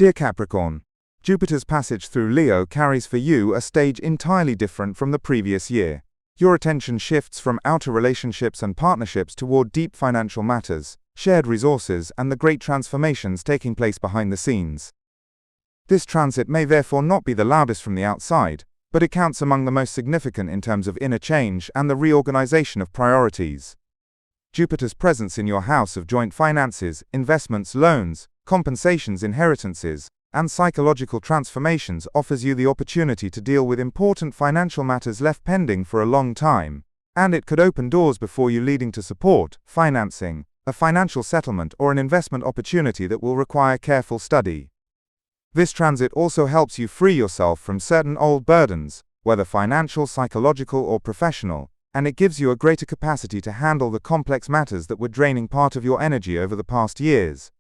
Dear Capricorn, Jupiter's passage through Leo carries for you a stage entirely different from the previous year. Your attention shifts from outer relationships and partnerships toward deep financial matters, shared resources, and the great transformations taking place behind the scenes. This transit may therefore not be the loudest from the outside, but it counts among the most significant in terms of inner change and the reorganization of priorities. Jupiter's presence in your house of joint finances, investments, loans, compensations, inheritances, and psychological transformations offers you the opportunity to deal with important financial matters left pending for a long time, and it could open doors before you leading to support, financing, a financial settlement, or an investment opportunity that will require careful study. This transit also helps you free yourself from certain old burdens, whether financial, psychological, or professional, and it gives you a greater capacity to handle the complex matters that were draining part of your energy over the past years.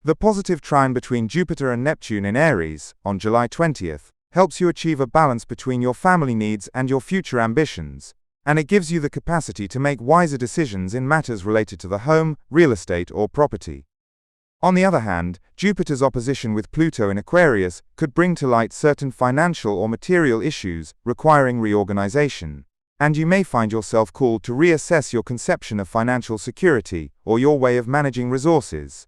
The positive trine between Jupiter and Neptune in Aries, on July 20th, helps you achieve a balance between your family needs and your future ambitions, and it gives you the capacity to make wiser decisions in matters related to the home, real estate, or property. On the other hand, Jupiter's opposition with Pluto in Aquarius could bring to light certain financial or material issues requiring reorganization, and you may find yourself called to reassess your conception of financial security or your way of managing resources.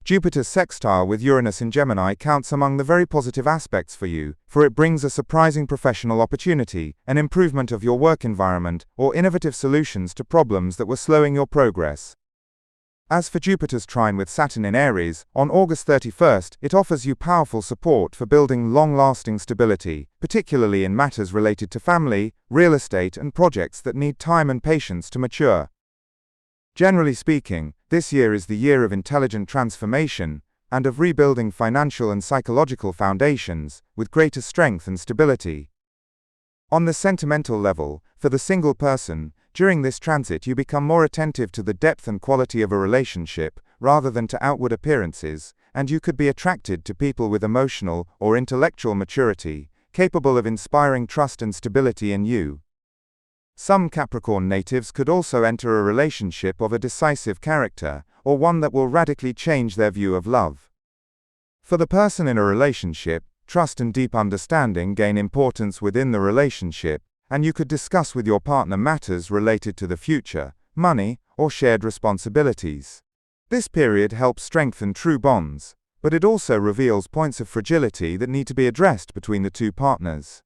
Jupiter's sextile with Uranus in Gemini counts among the very positive aspects for you, for it brings a surprising professional opportunity, an improvement of your work environment, or innovative solutions to problems that were slowing your progress. As for Jupiter's trine with Saturn in Aries, on August 31st, it offers you powerful support for building long-lasting stability, particularly in matters related to family, real estate, and projects that need time and patience to mature. Generally speaking, this year is the year of intelligent transformation and of rebuilding financial and psychological foundations with greater strength and stability. On the sentimental level, for the single person, during this transit you become more attentive to the depth and quality of a relationship rather than to outward appearances, and you could be attracted to people with emotional or intellectual maturity, capable of inspiring trust and stability in you. Some Capricorn natives could also enter a relationship of a decisive character, or one that will radically change their view of love. For the person in a relationship, trust and deep understanding gain importance within the relationship, and you could discuss with your partner matters related to the future, money, or shared responsibilities. This period helps strengthen true bonds, but it also reveals points of fragility that need to be addressed between the two partners.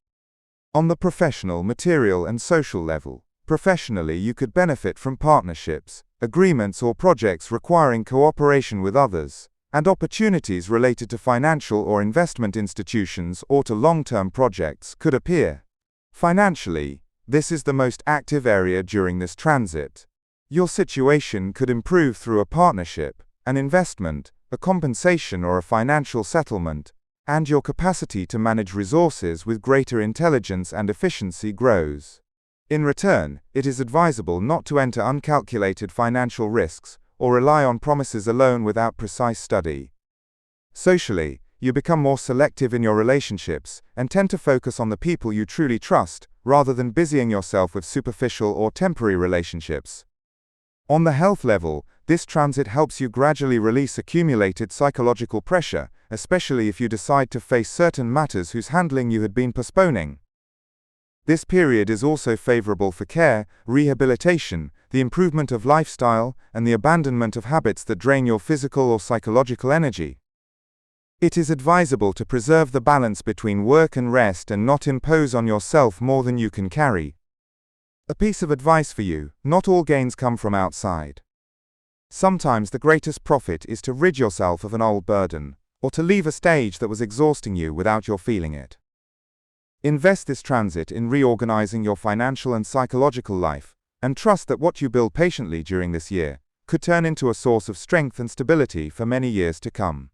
On the professional, material, and social level, professionally you could benefit from partnerships, agreements, or projects requiring cooperation with others, and opportunities related to financial or investment institutions or to long-term projects could appear. Financially, this is the most active area during this transit. Your situation could improve through a partnership, an investment, a compensation, or a financial settlement, and your capacity to manage resources with greater intelligence and efficiency grows. In return, it is advisable not to enter uncalculated financial risks or rely on promises alone without precise study. Socially, you become more selective in your relationships and tend to focus on the people you truly trust, rather than busying yourself with superficial or temporary relationships. On the health level, this transit helps you gradually release accumulated psychological pressure, especially if you decide to face certain matters whose handling you had been postponing. This period is also favorable for care, rehabilitation, the improvement of lifestyle, and the abandonment of habits that drain your physical or psychological energy. It is advisable to preserve the balance between work and rest and not impose on yourself more than you can carry. A piece of advice for you: not all gains come from outside. Sometimes the greatest profit is to rid yourself of an old burden, or to leave a stage that was exhausting you without your feeling it. Invest this transit in reorganizing your financial and psychological life, and trust that what you build patiently during this year could turn into a source of strength and stability for many years to come.